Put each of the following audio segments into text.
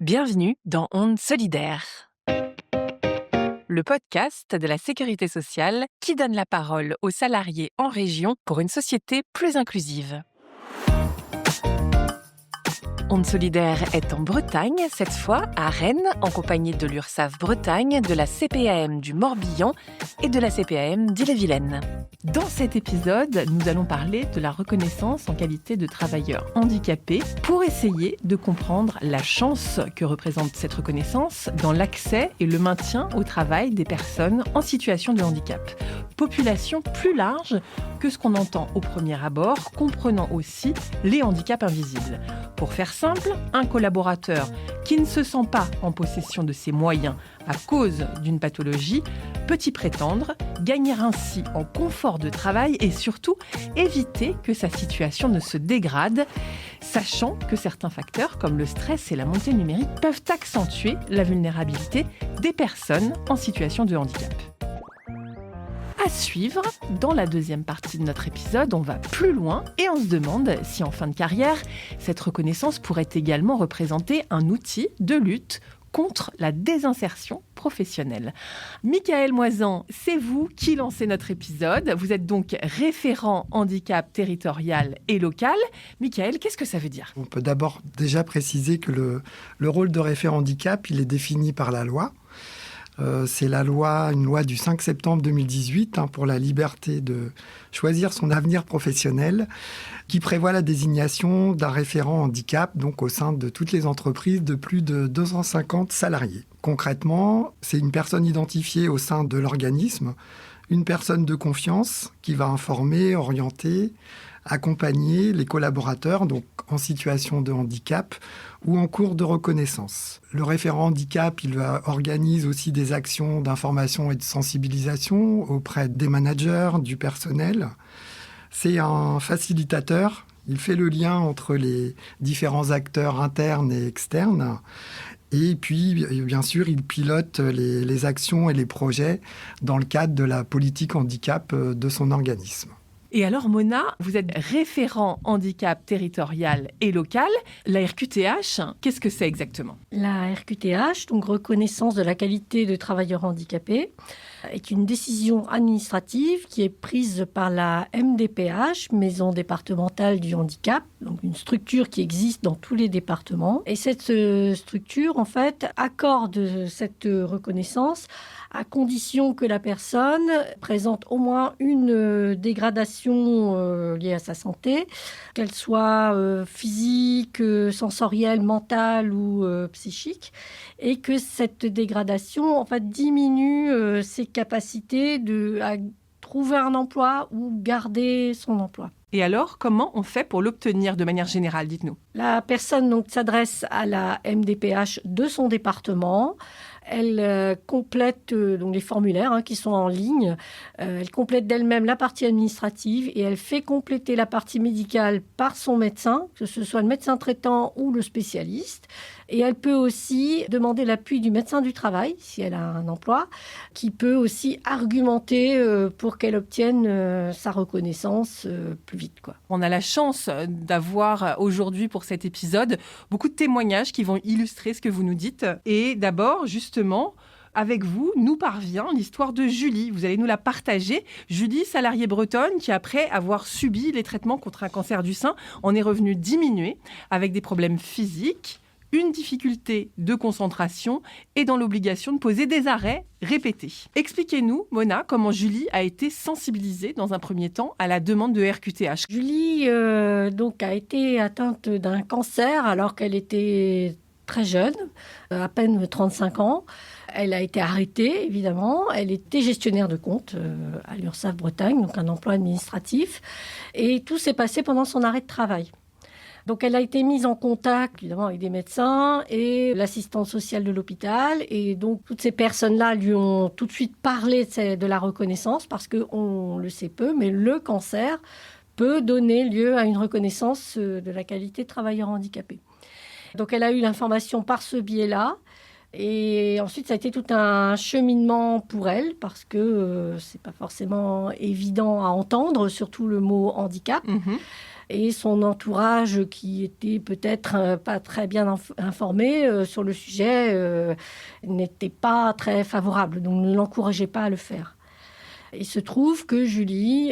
Bienvenue dans Ondes solidaires, le podcast de la Sécurité sociale qui donne la parole aux salariés en région pour une société plus inclusive. Ondes solidaires est en Bretagne, cette fois à Rennes, en compagnie de l'URSSAF Bretagne, de la CPAM du Morbihan et de la CPAM d'Ille-et-Vilaine. Dans cet épisode, nous allons parler de la reconnaissance en qualité de travailleur handicapé pour essayer de comprendre la chance que représente cette reconnaissance dans l'accès et le maintien au travail des personnes en situation de handicap. Population plus large que ce qu'on entend au premier abord, comprenant aussi les handicaps invisibles. Pour faire simple, un collaborateur qui ne se sent pas en possession de ses moyens à cause d'une pathologie peut y prétendre, gagner ainsi en confort de travail et surtout éviter que sa situation ne se dégrade, sachant que certains facteurs comme le stress et la montée numérique peuvent accentuer la vulnérabilité des personnes en situation de handicap. À suivre, dans la deuxième partie de notre épisode, on va plus loin et on se demande si en fin de carrière, cette reconnaissance pourrait également représenter un outil de lutte contre la désinsertion professionnelle. Michael Moisan, c'est vous qui lancez notre épisode. Vous êtes donc référent handicap territorial et local. Michael, qu'est-ce que ça veut dire ? On peut d'abord déjà préciser que le rôle de référent handicap, il est défini par la loi. C'est une loi du 5 septembre 2018 pour la liberté de choisir son avenir professionnel qui prévoit la désignation d'un référent handicap donc au sein de toutes les entreprises de plus de 250 salariés. Concrètement, c'est une personne identifiée au sein de l'organisme, une personne de confiance qui va informer, orienter, accompagner les collaborateurs donc en situation de handicap ou en cours de reconnaissance. Le référent handicap, il organise aussi des actions d'information et de sensibilisation auprès des managers, du personnel. C'est un facilitateur. Il fait le lien entre les différents acteurs internes et externes. Et puis, bien sûr, il pilote les actions et les projets dans le cadre de la politique handicap de son organisme. Et alors, Mona, vous êtes référent handicap territorial et local. La RQTH, qu'est-ce que c'est exactement ? La RQTH, donc reconnaissance de la qualité de travailleur handicapé, est une décision administrative qui est prise par la MDPH, Maison départementale du handicap, donc une structure qui existe dans tous les départements. Et cette structure, en fait, accorde cette reconnaissance à condition que la personne présente au moins une dégradation liée à sa santé, qu'elle soit physique, sensorielle, mentale ou psychique, et que cette dégradation en fait, diminue ses capacités à trouver un emploi ou garder son emploi. Et alors, comment on fait pour l'obtenir de manière générale ? Dites-nous. La personne donc, s'adresse à la MDPH de son département. Elle complète donc les formulaires qui sont en ligne. Elle complète d'elle-même la partie administrative et elle fait compléter la partie médicale par son médecin, que ce soit le médecin traitant ou le spécialiste. Et elle peut aussi demander l'appui du médecin du travail, si elle a un emploi, qui peut aussi argumenter pour qu'elle obtienne sa reconnaissance plus vite, quoi. On a la chance d'avoir aujourd'hui pour cet épisode beaucoup de témoignages qui vont illustrer ce que vous nous dites. Et d'abord, justement, avec vous, nous parvient l'histoire de Julie. Vous allez nous la partager. Julie, salariée bretonne, qui après avoir subi les traitements contre un cancer du sein, en est revenue diminuée avec des problèmes physiques, une difficulté de concentration et dans l'obligation de poser des arrêts répétés. Expliquez-nous, Mona, comment Julie a été sensibilisée dans un premier temps à la demande de RQTH. Julie donc, a été atteinte d'un cancer alors qu'elle était très jeune, à peine 35 ans. Elle a été arrêtée, évidemment. Elle était gestionnaire de compte à l'URSSAF Bretagne, donc un emploi administratif. Et tout s'est passé pendant son arrêt de travail. Donc, elle a été mise en contact, évidemment, avec des médecins et l'assistante sociale de l'hôpital. Et donc, toutes ces personnes-là lui ont tout de suite parlé de la reconnaissance parce qu'on le sait peu, mais le cancer peut donner lieu à une reconnaissance de la qualité de travailleur handicapé. Donc, elle a eu l'information par ce biais-là. Et ensuite, ça a été tout un cheminement pour elle, parce que c'est pas forcément évident à entendre, surtout le mot handicap. Et son entourage, qui était peut-être pas très bien informé sur le sujet, n'était pas très favorable, donc ne l'encourageait pas à le faire. Il se trouve que Julie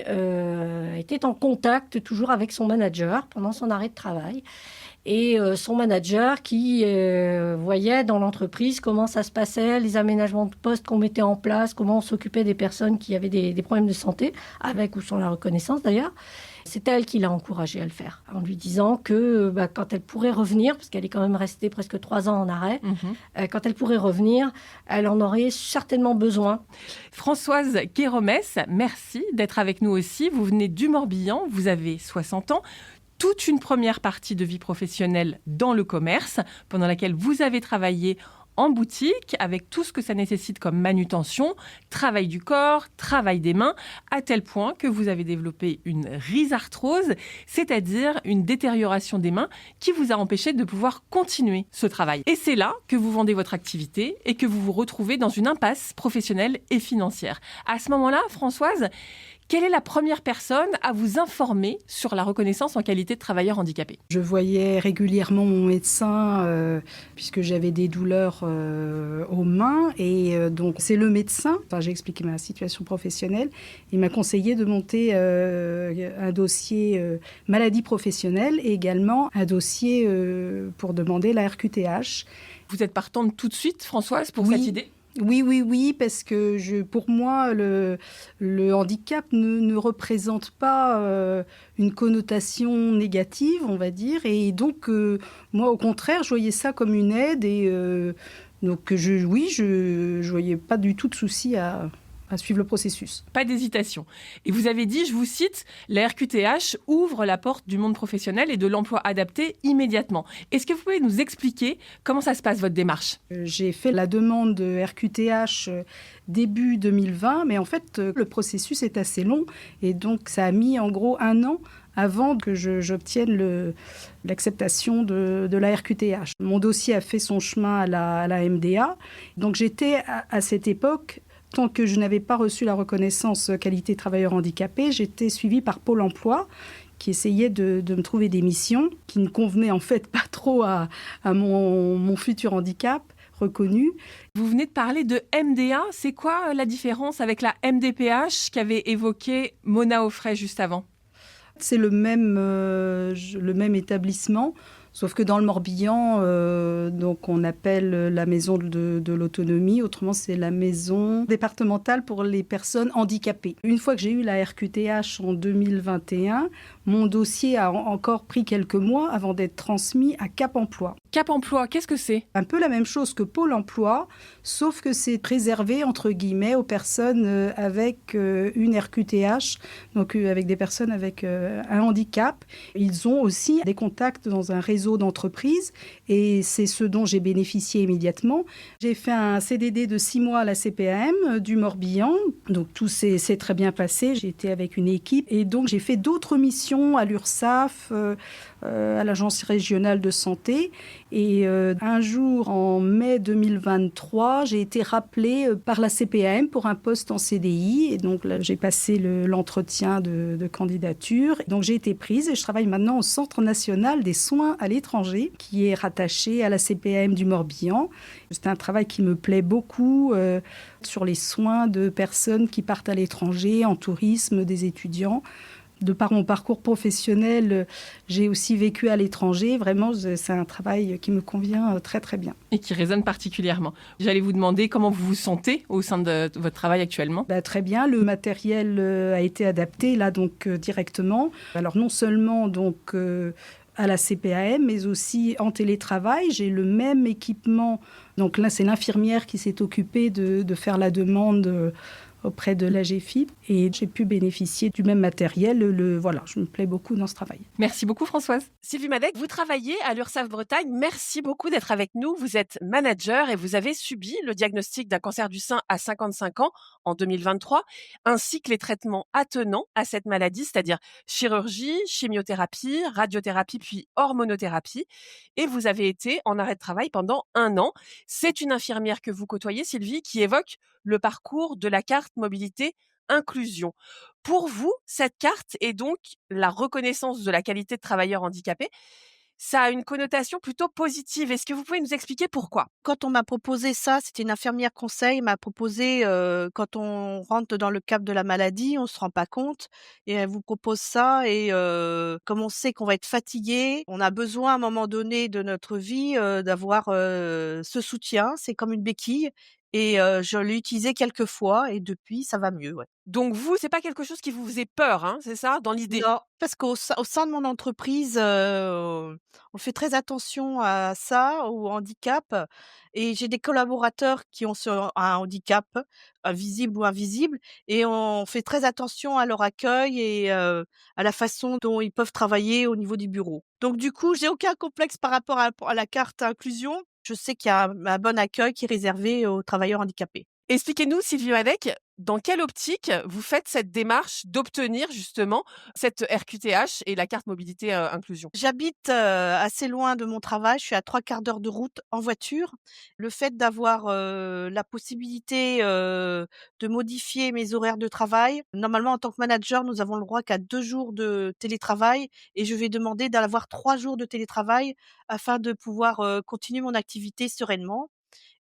était en contact toujours avec son manager pendant son arrêt de travail. Et son manager qui voyait dans l'entreprise comment ça se passait, les aménagements de poste qu'on mettait en place, comment on s'occupait des personnes qui avaient des problèmes de santé, avec ou sans la reconnaissance d'ailleurs. C'est elle qui l'a encouragée à le faire, en lui disant que quand elle pourrait revenir, parce qu'elle est quand même restée presque 3 ans en arrêt, quand elle pourrait revenir, elle en aurait certainement besoin. Françoise Quéromès, merci d'être avec nous aussi. Vous venez du Morbihan, vous avez 60 ans. Toute une première partie de vie professionnelle dans le commerce, pendant laquelle vous avez travaillé en boutique, avec tout ce que ça nécessite comme manutention, travail du corps, travail des mains, à tel point que vous avez développé une rhizarthrose, c'est-à-dire une détérioration des mains qui vous a empêché de pouvoir continuer ce travail. Et c'est là que vous vendez votre activité et que vous vous retrouvez dans une impasse professionnelle et financière. À ce moment-là, Françoise, quelle est la première personne à vous informer sur la reconnaissance en qualité de travailleur handicapé ? Je voyais régulièrement mon médecin puisque j'avais des douleurs aux mains. Et donc, c'est le médecin, j'ai expliqué ma situation professionnelle. Il m'a conseillé de monter un dossier maladie professionnelle et également un dossier pour demander la RQTH. Vous êtes partante tout de suite, Françoise, pour cette idée ? Oui, parce que pour moi, le handicap ne représente pas une connotation négative, on va dire. Et donc, moi, au contraire, je voyais ça comme une aide. Et donc, je voyais pas du tout de souci à suivre le processus. Pas d'hésitation. Et vous avez dit, je vous cite, la RQTH ouvre la porte du monde professionnel et de l'emploi adapté immédiatement. Est-ce que vous pouvez nous expliquer comment ça se passe, votre démarche ? J'ai fait la demande de RQTH début 2020, mais en fait, le processus est assez long. Et donc, ça a mis en gros 1 an avant que j'obtienne l'acceptation de la RQTH. Mon dossier a fait son chemin à la MDA. Donc, j'étais à cette époque... Tant que je n'avais pas reçu la reconnaissance qualité travailleur handicapé, j'étais suivie par Pôle emploi qui essayait de me trouver des missions qui ne convenaient en fait pas trop à mon futur handicap reconnu. Vous venez de parler de MDA. C'est quoi la différence avec la MDPH qu'avait évoquée Mona Offray juste avant ? C'est le même établissement. Sauf que dans le Morbihan, donc on appelle la maison de l'autonomie, autrement c'est la maison départementale pour les personnes handicapées. Une fois que j'ai eu la RQTH en 2021, mon dossier a encore pris quelques mois avant d'être transmis à Cap Emploi. Cap Emploi, qu'est-ce que c'est ? Un peu la même chose que Pôle Emploi, sauf que c'est préservé, entre guillemets, aux personnes avec une RQTH, donc avec des personnes avec un handicap. Ils ont aussi des contacts dans un réseau d'entreprises et c'est ce dont j'ai bénéficié immédiatement. J'ai fait un CDD de 6 mois à la CPAM du Morbihan, donc tout s'est très bien passé. J'ai été avec une équipe et donc j'ai fait d'autres missions à l'URSSAF, à l'Agence régionale de santé. Et un jour, en mai 2023, j'ai été rappelée par la CPAM pour un poste en CDI. Et donc là, j'ai passé l'entretien de candidature. Donc j'ai été prise et je travaille maintenant au Centre national des soins à l'étranger, qui est rattaché à la CPAM du Morbihan. C'est un travail qui me plaît beaucoup sur les soins de personnes qui partent à l'étranger, en tourisme, des étudiants. De par mon parcours professionnel, j'ai aussi vécu à l'étranger. Vraiment, c'est un travail qui me convient très, très bien. Et qui résonne particulièrement. J'allais vous demander comment vous vous sentez au sein de votre travail actuellement. Très bien. Le matériel a été adapté là donc directement. Alors non seulement donc à la CPAM, mais aussi en télétravail. J'ai le même équipement. Donc là, c'est l'infirmière qui s'est occupée de faire la demande auprès de l'AGFIP et j'ai pu bénéficier du même matériel. Voilà, je me plais beaucoup dans ce travail. Merci beaucoup Françoise. Sylvie Madec, vous travaillez à l'URSSAF Bretagne. Merci beaucoup d'être avec nous. Vous êtes manager et vous avez subi le diagnostic d'un cancer du sein à 55 ans en 2023, ainsi que les traitements attenants à cette maladie, c'est-à-dire chirurgie, chimiothérapie, radiothérapie puis hormonothérapie. Et vous avez été en arrêt de travail pendant 1 an. C'est une infirmière que vous côtoyez, Sylvie, qui évoque le parcours de la carte mobilité inclusion. Pour vous, cette carte est donc la reconnaissance de la qualité de travailleur handicapé. Ça a une connotation plutôt positive. Est-ce que vous pouvez nous expliquer pourquoi ? Quand on m'a proposé ça, c'était une infirmière conseil, m'a proposé, quand on rentre dans le cadre de la maladie, on se rend pas compte et elle vous propose ça et comme on sait qu'on va être fatigué, on a besoin à un moment donné de notre vie, d'avoir, ce soutien. C'est comme une béquille et je l'ai utilisé quelques fois et depuis ça va mieux, ouais. Donc vous, c'est pas quelque chose qui vous faisait peur, hein, c'est ça, dans l'idée ? Non, parce au sein de mon entreprise, on fait très attention à ça, au handicap et j'ai des collaborateurs qui ont un handicap, visible ou invisible et on fait très attention à leur accueil et à la façon dont ils peuvent travailler au niveau du bureau. Donc du coup, j'ai aucun complexe par rapport à la carte inclusion. Je sais qu'il y a un bon accueil qui est réservé aux travailleurs handicapés. Expliquez-nous, Sylvie Madec, dans quelle optique vous faites cette démarche d'obtenir justement cette RQTH et la carte mobilité inclusion ? J'habite, assez loin de mon travail, je suis à 3/4 d'heure de route en voiture. Le fait d'avoir, la possibilité, de modifier mes horaires de travail. Normalement, en tant que manager, nous avons le droit qu'à 2 jours de télétravail et je vais demander d'avoir 3 jours de télétravail afin de pouvoir, continuer mon activité sereinement.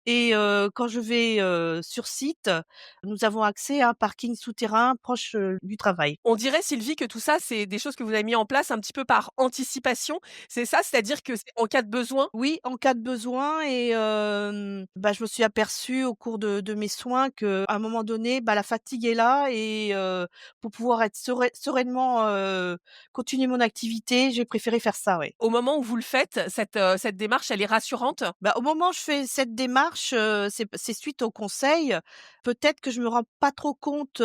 Et quand je vais, sur site, nous avons accès à un parking souterrain proche, du travail. On dirait, Sylvie, que tout ça, c'est des choses que vous avez mis en place un petit peu par anticipation. C'est ça? C'est-à-dire que c'est en cas de besoin? Oui, en cas de besoin et je me suis aperçue au cours de mes soins qu'à un moment donné, la fatigue est là et pour pouvoir être sereinement, continuer mon activité, j'ai préféré faire ça, ouais. Au moment où vous le faites, cette démarche, elle est rassurante? Au moment où je fais cette démarche, c'est suite au conseil. Peut-être que je me rends pas trop compte,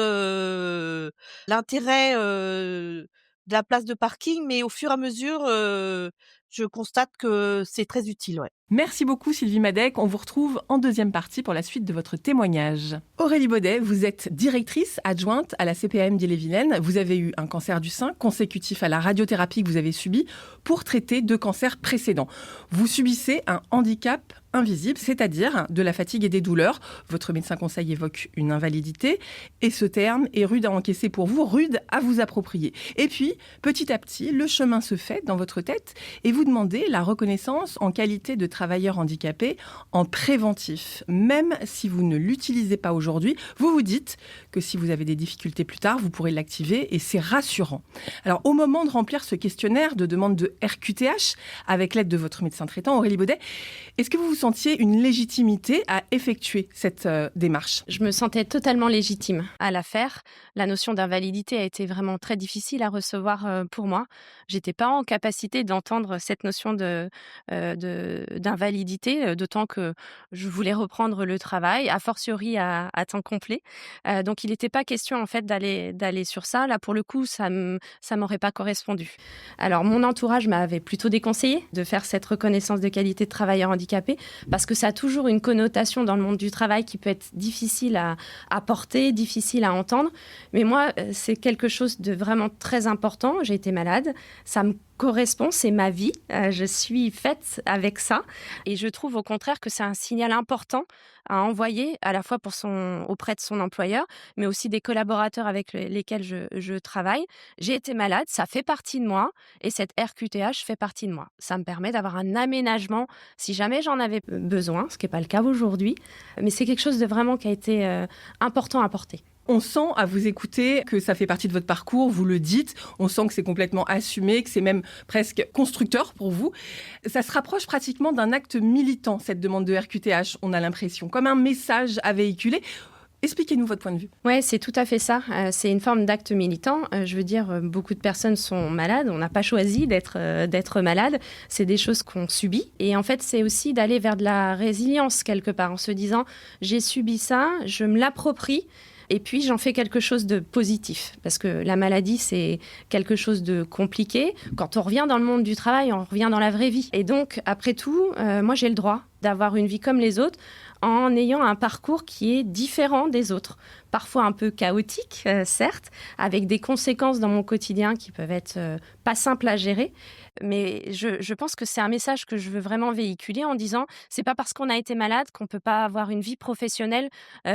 l'intérêt, de la place de parking, mais au fur et à mesure, je constate que c'est très utile, ouais. Merci beaucoup Sylvie Madec. On vous retrouve en deuxième partie pour la suite de votre témoignage. Aurélie Baudet, vous êtes directrice adjointe à la CPAM d'Ille-et-Vilaine. Vous avez eu un cancer du sein consécutif à la radiothérapie que vous avez subie pour traiter 2 cancers précédents. Vous subissez un handicap invisible, c'est-à-dire de la fatigue et des douleurs. Votre médecin conseil évoque une invalidité et ce terme est rude à encaisser pour vous, rude à vous approprier. Et puis, petit à petit, le chemin se fait dans votre tête et vous demandez la reconnaissance en qualité de travailleurs handicapés en préventif. Même si vous ne l'utilisez pas aujourd'hui, vous vous dites que si vous avez des difficultés plus tard, vous pourrez l'activer et c'est rassurant. Alors, au moment de remplir ce questionnaire de demande de RQTH, avec l'aide de votre médecin traitant, Aurélie Baudet, est-ce que vous vous sentiez une légitimité à effectuer cette démarche ? Je me sentais totalement légitime à la faire. La notion d'invalidité a été vraiment très difficile à recevoir pour moi. J'étais pas en capacité d'entendre cette notion d'invalidité, d'autant que je voulais reprendre le travail, a fortiori à temps complet. Donc il n'était pas question en fait d'aller sur ça. Là pour le coup, ça m'aurait pas correspondu. Alors mon entourage m'avait plutôt déconseillé de faire cette reconnaissance de qualité de travailleur handicapé parce que ça a toujours une connotation dans le monde du travail qui peut être difficile à porter, difficile à entendre. Mais moi, c'est quelque chose de vraiment très important. J'ai été malade, ça me correspond, c'est ma vie, je suis faite avec ça et je trouve au contraire que c'est un signal important à envoyer à la fois auprès de son employeur mais aussi des collaborateurs avec lesquels je travaille. J'ai été malade, ça fait partie de moi et cette RQTH fait partie de moi. Ça me permet d'avoir un aménagement si jamais j'en avais besoin, ce qui n'est pas le cas aujourd'hui, mais c'est quelque chose de vraiment qui a été important à porter. On sent à vous écouter que ça fait partie de votre parcours, vous le dites, on sent que c'est complètement assumé, que c'est même presque constructeur pour vous. Ça se rapproche pratiquement d'un acte militant, cette demande de RQTH, on a l'impression, comme un message à véhiculer. Expliquez-nous votre point de vue. Oui, c'est tout à fait ça. C'est une forme d'acte militant. Je veux dire, beaucoup de personnes sont malades. On n'a pas choisi d'être malade. C'est des choses qu'on subit. Et en fait, c'est aussi d'aller vers de la résilience quelque part, en se disant, j'ai subi ça, je me l'approprie. Et puis, j'en fais quelque chose de positif. Parce que la maladie, c'est quelque chose de compliqué. Quand on revient dans le monde du travail, on revient dans la vraie vie. Et donc, après tout, moi, j'ai le droit d'avoir une vie comme les autres en ayant un parcours qui est différent des autres. Parfois un peu chaotique, certes, avec des conséquences dans mon quotidien qui peuvent être pas simples à gérer. Mais je pense que c'est un message que je veux vraiment véhiculer en disant c'est pas parce qu'on a été malade qu'on peut pas avoir une vie professionnelle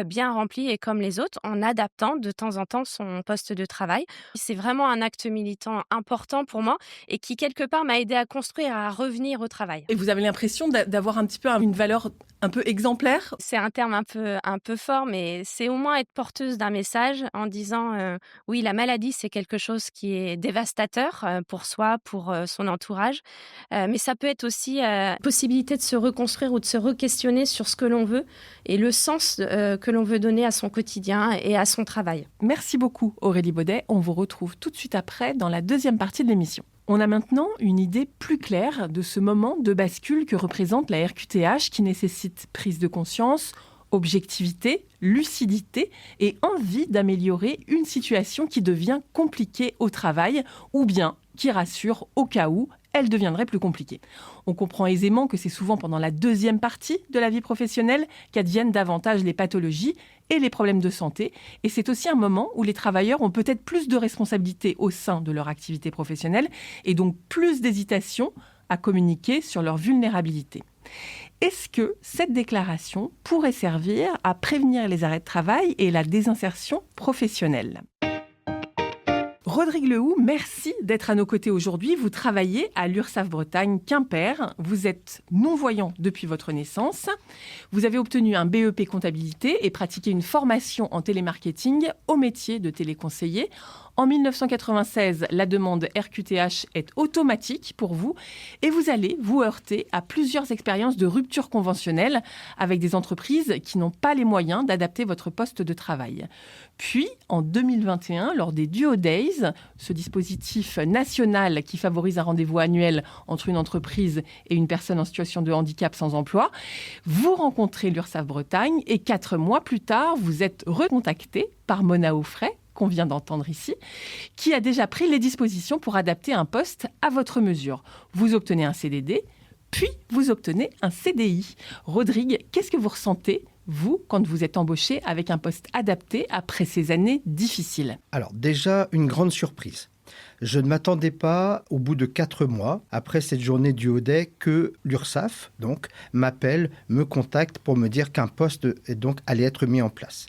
bien remplie et comme les autres, en adaptant de temps en temps son poste de travail. C'est vraiment un acte militant important pour moi et qui quelque part m'a aidé à construire, à revenir au travail. Et vous avez l'impression d'avoir un petit peu une valeur un peu exemplaire? C'est un terme un peu fort, mais c'est au moins être porteuse d'un message en disant oui, la maladie, c'est quelque chose qui est dévastateur pour soi, pour son entourage, mais ça peut être aussi possibilité de se reconstruire ou de se re-questionner sur ce que l'on veut et le sens que l'on veut donner à son quotidien et à son travail. Merci beaucoup Aurélie Baudet. On vous retrouve tout de suite après dans la deuxième partie de l'émission. On a maintenant une idée plus claire de ce moment de bascule que représente la RQTH qui nécessite prise de conscience, objectivité, lucidité et envie d'améliorer une situation qui devient compliquée au travail ou bien qui rassure au cas où elle deviendrait plus compliquée. On comprend aisément que c'est souvent pendant la deuxième partie de la vie professionnelle qu'adviennent davantage les pathologies et les problèmes de santé. Et c'est aussi un moment où les travailleurs ont peut-être plus de responsabilités au sein de leur activité professionnelle et donc plus d'hésitation à communiquer sur leur vulnérabilité. Est-ce que cette déclaration pourrait servir à prévenir les arrêts de travail et la désinsertion professionnelle ? Rodrigue Lehoux, merci d'être à nos côtés aujourd'hui. Vous travaillez à l'URSSAF Bretagne Quimper. Vous êtes non-voyant depuis votre naissance. Vous avez obtenu un BEP comptabilité et pratiqué une formation en télémarketing au métier de téléconseiller. En 1996, la demande RQTH est automatique pour vous et vous allez vous heurter à plusieurs expériences de rupture conventionnelle avec des entreprises qui n'ont pas les moyens d'adapter votre poste de travail. Puis, en 2021, lors des Duo Days, ce dispositif national qui favorise un rendez-vous annuel entre une entreprise et une personne en situation de handicap sans emploi, vous rencontrez l'URSSAF Bretagne et 4 mois plus tard, vous êtes recontacté par Mona Offray, qu'on vient d'entendre ici, qui a déjà pris les dispositions pour adapter un poste à votre mesure. Vous obtenez un CDD, puis vous obtenez un CDI. Rodrigue, qu'est-ce que vous ressentez, vous, quand vous êtes embauché avec un poste adapté après ces années difficiles ? Alors déjà, une grande surprise. Je ne m'attendais pas, au bout de 4 mois, après cette journée du Haudet, que l'URSSAF donc, m'appelle, me contacte pour me dire qu'un poste donc, allait être mis en place.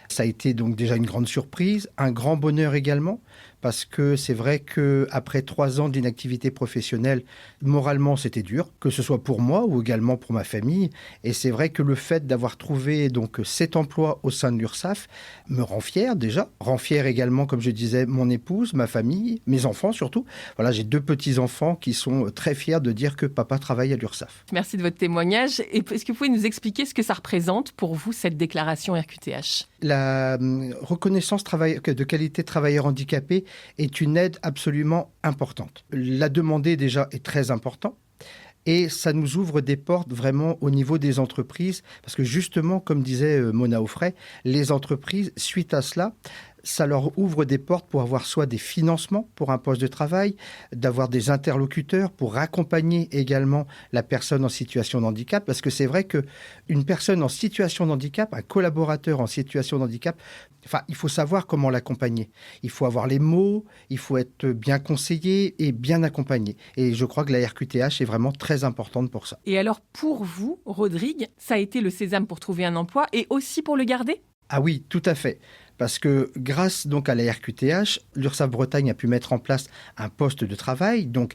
Ça a été donc déjà une grande surprise, un grand bonheur également, parce que c'est vrai qu'après 3 ans d'inactivité professionnelle, moralement c'était dur, que ce soit pour moi ou également pour ma famille. Et c'est vrai que le fait d'avoir trouvé donc cet emploi au sein de l'URSSAF me rend fier déjà, rend fier également, comme je disais, mon épouse, ma famille, mes enfants surtout. Voilà, j'ai 2 petits-enfants qui sont très fiers de dire que papa travaille à l'URSSAF. Merci de votre témoignage. Et est-ce que vous pouvez nous expliquer ce que ça représente pour vous, cette déclaration RQTH ? La reconnaissance de qualité travailleur handicapé est une aide absolument importante. La demander déjà est très important. Et ça nous ouvre des portes vraiment au niveau des entreprises. Parce que justement, comme disait Mona Offray, les entreprises, suite à cela, ça leur ouvre des portes pour avoir soit des financements pour un poste de travail, d'avoir des interlocuteurs pour accompagner également la personne en situation de handicap. Parce que c'est vrai qu'une personne en situation de handicap, un collaborateur en situation de handicap, il faut savoir comment l'accompagner. Il faut avoir les mots, il faut être bien conseillé et bien accompagné. Et je crois que la RQTH est vraiment très importante pour ça. Et alors pour vous, Rodrigue, ça a été le sésame pour trouver un emploi et aussi pour le garder ? Ah oui, tout à fait. Parce que grâce donc à la RQTH, l'URSSAF Bretagne a pu mettre en place un poste de travail. Donc,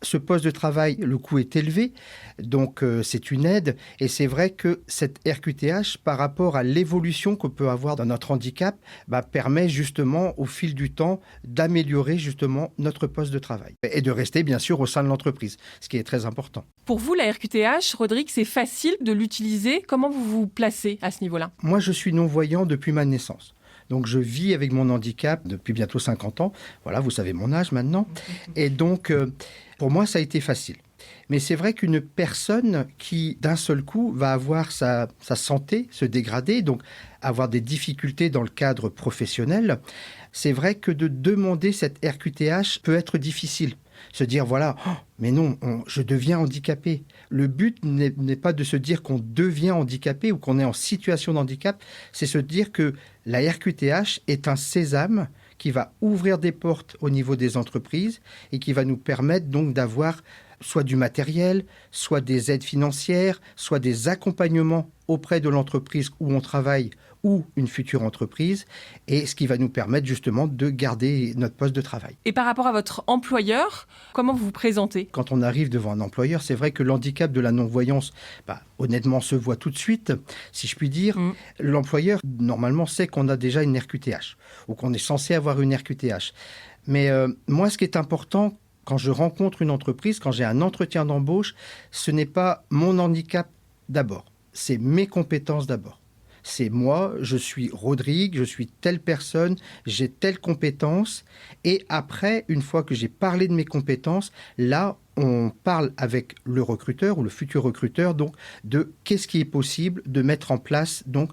ce poste de travail, le coût est élevé, donc c'est une aide. Et c'est vrai que cette RQTH, par rapport à l'évolution qu'on peut avoir dans notre handicap, permet justement, au fil du temps, d'améliorer justement notre poste de travail. Et de rester, bien sûr, au sein de l'entreprise, ce qui est très important. Pour vous, la RQTH, Rodrigue, c'est facile de l'utiliser. Comment vous vous placez à ce niveau-là ? Moi, je suis non-voyant depuis ma naissance. Donc, je vis avec mon handicap depuis bientôt 50 ans. Voilà, vous savez mon âge maintenant. Et donc, pour moi, ça a été facile. Mais c'est vrai qu'une personne qui, d'un seul coup, va avoir sa santé se dégrader, donc avoir des difficultés dans le cadre professionnel, c'est vrai que de demander cette RQTH peut être difficile. Se dire, voilà, mais non, je deviens handicapé. Le but n'est pas de se dire qu'on devient handicapé ou qu'on est en situation de handicap, c'est se dire que la RQTH est un sésame qui va ouvrir des portes au niveau des entreprises et qui va nous permettre donc d'avoir soit du matériel, soit des aides financières, soit des accompagnements auprès de l'entreprise où on travaille ou une future entreprise, et ce qui va nous permettre justement de garder notre poste de travail. Et par rapport à votre employeur, comment vous vous présentez ? Quand on arrive devant un employeur, c'est vrai que l'handicap de la non-voyance, honnêtement, se voit tout de suite, si je puis dire. L'employeur, normalement, sait qu'on a déjà une RQTH, ou qu'on est censé avoir une RQTH. Mais moi, ce qui est important, quand je rencontre une entreprise, quand j'ai un entretien d'embauche, ce n'est pas mon handicap d'abord, c'est mes compétences d'abord. C'est moi, je suis Rodrigue, je suis telle personne, j'ai telle compétence. Et après, une fois que j'ai parlé de mes compétences, là, on parle avec le recruteur ou le futur recruteur donc, de qu'est-ce qui est possible de mettre en place donc,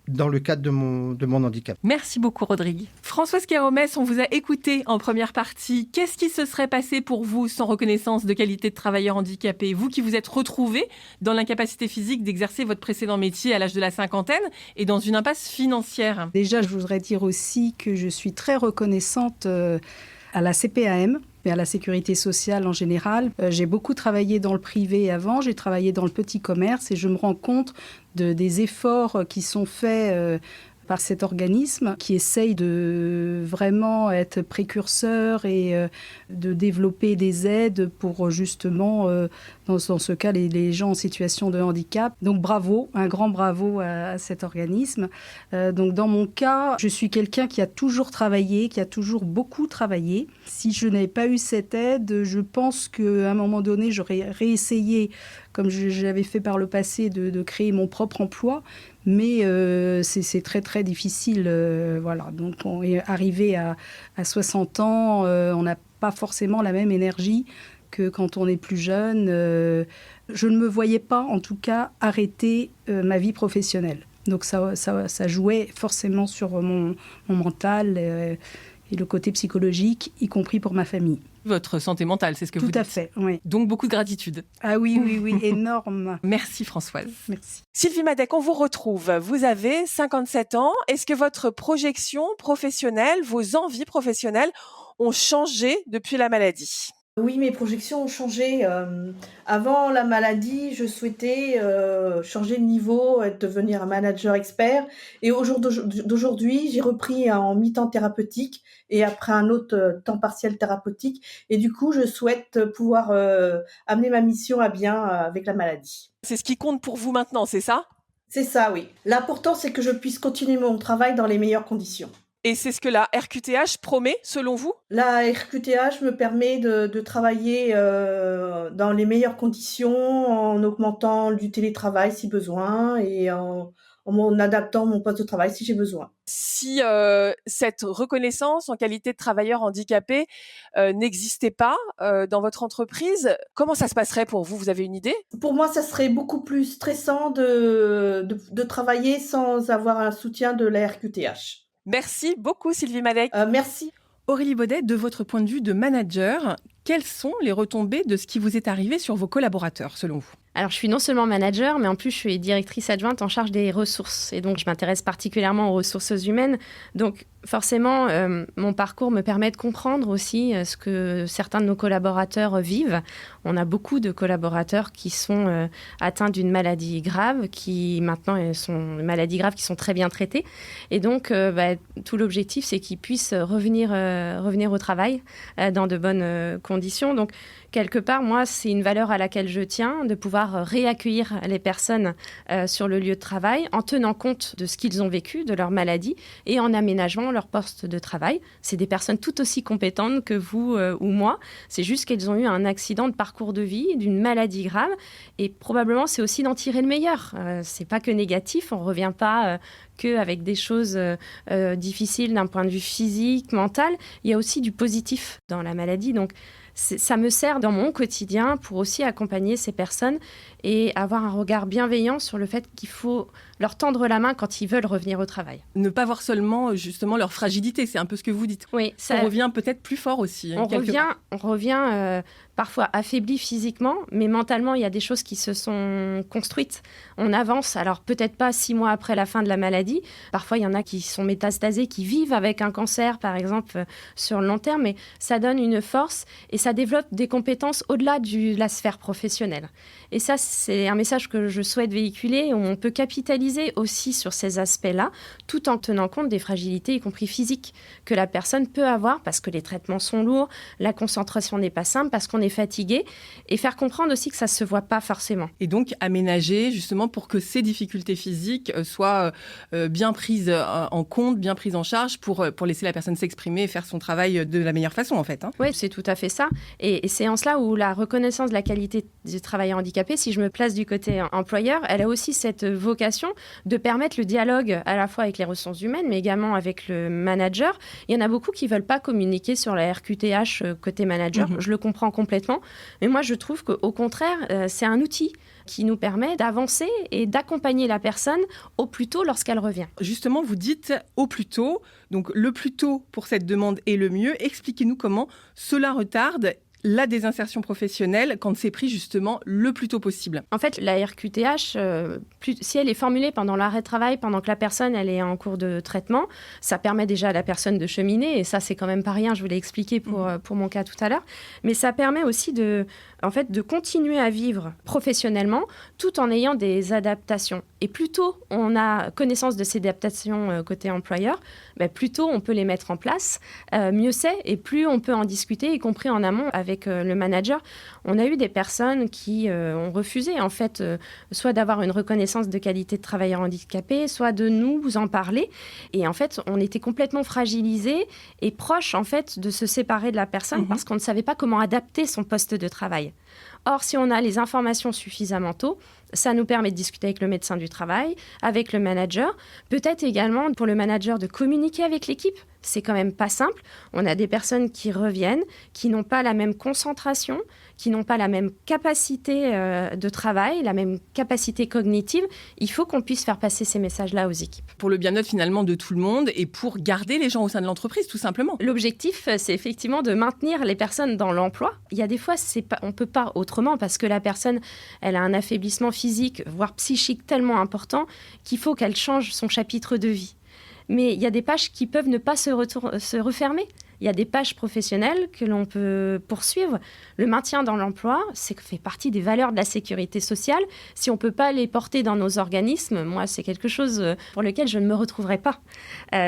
dans le cadre de mon handicap. Merci beaucoup, Rodrigue. Françoise Quéromès, on vous a écouté en première partie. Qu'est-ce qui se serait passé pour vous sans reconnaissance de qualité de travailleur handicapé ? Vous qui vous êtes retrouvé dans l'incapacité physique d'exercer votre précédent métier à l'âge de la cinquantaine et dans une impasse financière. Déjà, je voudrais dire aussi que je suis très reconnaissante à la CPAM, et à la sécurité sociale en général. J'ai beaucoup travaillé dans le privé avant, j'ai travaillé dans le petit commerce et je me rends compte des efforts qui sont faits par cet organisme qui essaye de vraiment être précurseur et de développer des aides pour justement, dans ce cas, les gens en situation de handicap. Donc bravo, un grand bravo à cet organisme. Donc dans mon cas, je suis quelqu'un qui a toujours travaillé, qui a toujours beaucoup travaillé. Si je n'avais pas eu cette aide, je pense qu'à un moment donné, j'aurais réessayé, comme j'avais fait par le passé, de créer mon propre emploi. Mais c'est très, très difficile. Voilà. Donc, on est arrivé à 60 ans, on n'a pas forcément la même énergie que quand on est plus jeune. Je ne me voyais pas, en tout cas, arrêter ma vie professionnelle. Donc, ça jouait forcément sur mon mental et le côté psychologique, y compris pour ma famille. Votre santé mentale, c'est ce que vous dites. Tout à fait, oui. Donc, beaucoup de gratitude. Ah oui, énorme. Merci Françoise. Merci. Sylvie Madec, on vous retrouve. Vous avez 57 ans. Est-ce que votre projection professionnelle, vos envies professionnelles ont changé depuis la maladie ? Oui, mes projections ont changé. Avant la maladie, je souhaitais changer de niveau, devenir un manager expert. Et au jour d'aujourd'hui, j'ai repris en mi-temps thérapeutique et après un autre temps partiel thérapeutique. Et du coup, je souhaite pouvoir amener ma mission à bien avec la maladie. C'est ce qui compte pour vous maintenant, c'est ça ? C'est ça, oui. L'important, c'est que je puisse continuer mon travail dans les meilleures conditions. Et c'est ce que la RQTH promet, selon vous ? La RQTH me permet de travailler dans les meilleures conditions, en augmentant du télétravail si besoin et en adaptant mon poste de travail si j'ai besoin. Si cette reconnaissance en qualité de travailleur handicapé n'existait pas dans votre entreprise, comment ça se passerait pour vous ? Vous avez une idée ? Pour moi, ça serait beaucoup plus stressant de travailler sans avoir un soutien de la RQTH. Merci beaucoup Sylvie Madec. Merci. Aurélie Baudet, de votre point de vue de manager, quelles sont les retombées de ce qui vous est arrivé sur vos collaborateurs selon vous ? Alors, je suis non seulement manager, mais en plus, je suis directrice adjointe en charge des ressources. Et donc, je m'intéresse particulièrement aux ressources humaines. Donc, forcément, mon parcours me permet de comprendre aussi ce que certains de nos collaborateurs vivent. On a beaucoup de collaborateurs qui sont atteints d'une maladie grave, qui maintenant sont maladies graves qui sont très bien traitées. Et donc, tout l'objectif, c'est qu'ils puissent revenir au travail dans de bonnes conditions. Donc, quelque part, moi, c'est une valeur à laquelle je tiens, de pouvoir réaccueillir les personnes sur le lieu de travail en tenant compte de ce qu'ils ont vécu, de leur maladie, et en aménageant leur poste de travail. C'est des personnes tout aussi compétentes que vous ou moi. C'est juste qu'elles ont eu un accident de parcours de vie, d'une maladie grave, et probablement, c'est aussi d'en tirer le meilleur. C'est pas que négatif, on revient pas qu'avec des choses difficiles d'un point de vue physique, mental. Il y a aussi du positif dans la maladie, donc ça me sert dans mon quotidien pour aussi accompagner ces personnes et avoir un regard bienveillant sur le fait qu'il faut leur tendre la main quand ils veulent revenir au travail. Ne pas voir seulement justement leur fragilité, c'est un peu ce que vous dites. Oui, on revient peut-être plus fort aussi. On revient parfois affaibli physiquement, mais mentalement, il y a des choses qui se sont construites. On avance, alors peut-être pas 6 mois après la fin de la maladie. Parfois, il y en a qui sont métastasés, qui vivent avec un cancer, par exemple, sur le long terme, mais ça donne une force et ça développe des compétences au-delà de la sphère professionnelle. Et ça, c'est un message que je souhaite véhiculer, où on peut capitaliser aussi sur ces aspects-là, tout en tenant compte des fragilités, y compris physiques, que la personne peut avoir, parce que les traitements sont lourds, la concentration n'est pas simple, parce qu'on est fatigué, et faire comprendre aussi que ça ne se voit pas forcément. Et donc aménager justement pour que ces difficultés physiques soient bien prises en compte, bien prises en charge pour laisser la personne s'exprimer et faire son travail de la meilleure façon en fait. Oui, c'est tout à fait ça. Et c'est en cela où la reconnaissance de la qualité du travailleur handicapé, si je me place du côté employeur, elle a aussi cette vocation de permettre le dialogue à la fois avec les ressources humaines, mais également avec le manager. Il y en a beaucoup qui ne veulent pas communiquer sur la RQTH côté manager. Je le comprends complètement. Mais moi, je trouve qu'au contraire, c'est un outil qui nous permet d'avancer et d'accompagner la personne au plus tôt lorsqu'elle revient. Justement, vous dites au plus tôt. Donc, le plus tôt pour cette demande est le mieux. Expliquez-nous comment cela retarde la désinsertion professionnelle quand c'est pris justement le plus tôt possible. En fait, la RQTH, si elle est formulée pendant l'arrêt de travail, pendant que la personne elle est en cours de traitement, ça permet déjà à la personne de cheminer, et ça c'est quand même pas rien, je vous l'ai expliqué pour mon cas tout à l'heure, mais ça permet aussi de continuer à vivre professionnellement tout en ayant des adaptations. Et plus tôt on a connaissance de ces adaptations côté employeur, plus tôt on peut les mettre en place, mieux c'est, et plus on peut en discuter, y compris en amont avec le manager. On a eu des personnes qui ont refusé en fait soit d'avoir une reconnaissance de qualité de travailleur handicapé, soit de nous en parler. Et en fait, on était complètement fragilisés et proches en fait de se séparer de la personne parce qu'on ne savait pas comment adapter son poste de travail. Or, si on a les informations suffisamment tôt, ça nous permet de discuter avec le médecin du travail, avec le manager, peut-être également pour le manager de communiquer avec l'équipe. C'est quand même pas simple. On a des personnes qui reviennent, qui n'ont pas la même concentration, qui n'ont pas la même capacité de travail, la même capacité cognitive. Il faut qu'on puisse faire passer ces messages-là aux équipes. Pour le bien-être finalement de tout le monde et pour garder les gens au sein de l'entreprise, tout simplement. L'objectif, c'est effectivement de maintenir les personnes dans l'emploi. Il y a des fois, on ne peut pas autrement parce que la personne, elle a un affaiblissement physique, voire psychique tellement important qu'il faut qu'elle change son chapitre de vie. Mais il y a des pages qui peuvent ne pas se refermer. Il y a des pages professionnelles que l'on peut poursuivre. Le maintien dans l'emploi, fait partie des valeurs de la sécurité sociale. Si on ne peut pas les porter dans nos organismes, moi, c'est quelque chose pour lequel je ne me retrouverai pas.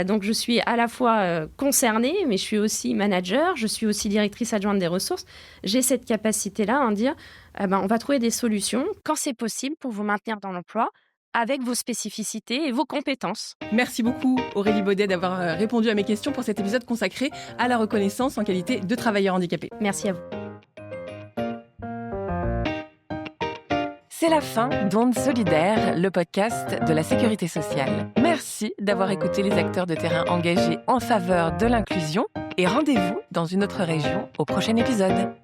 Donc, je suis à la fois concernée, mais je suis aussi manager, je suis aussi directrice adjointe des ressources. J'ai cette capacité-là à dire, on va trouver des solutions quand c'est possible pour vous maintenir dans l'emploi, avec vos spécificités et vos compétences. Merci beaucoup Aurélie Baudet d'avoir répondu à mes questions pour cet épisode consacré à la reconnaissance en qualité de travailleur handicapé. Merci à vous. C'est la fin d'Ondes Solidaires, le podcast de la Sécurité sociale. Merci d'avoir écouté les acteurs de terrain engagés en faveur de l'inclusion et rendez-vous dans une autre région au prochain épisode.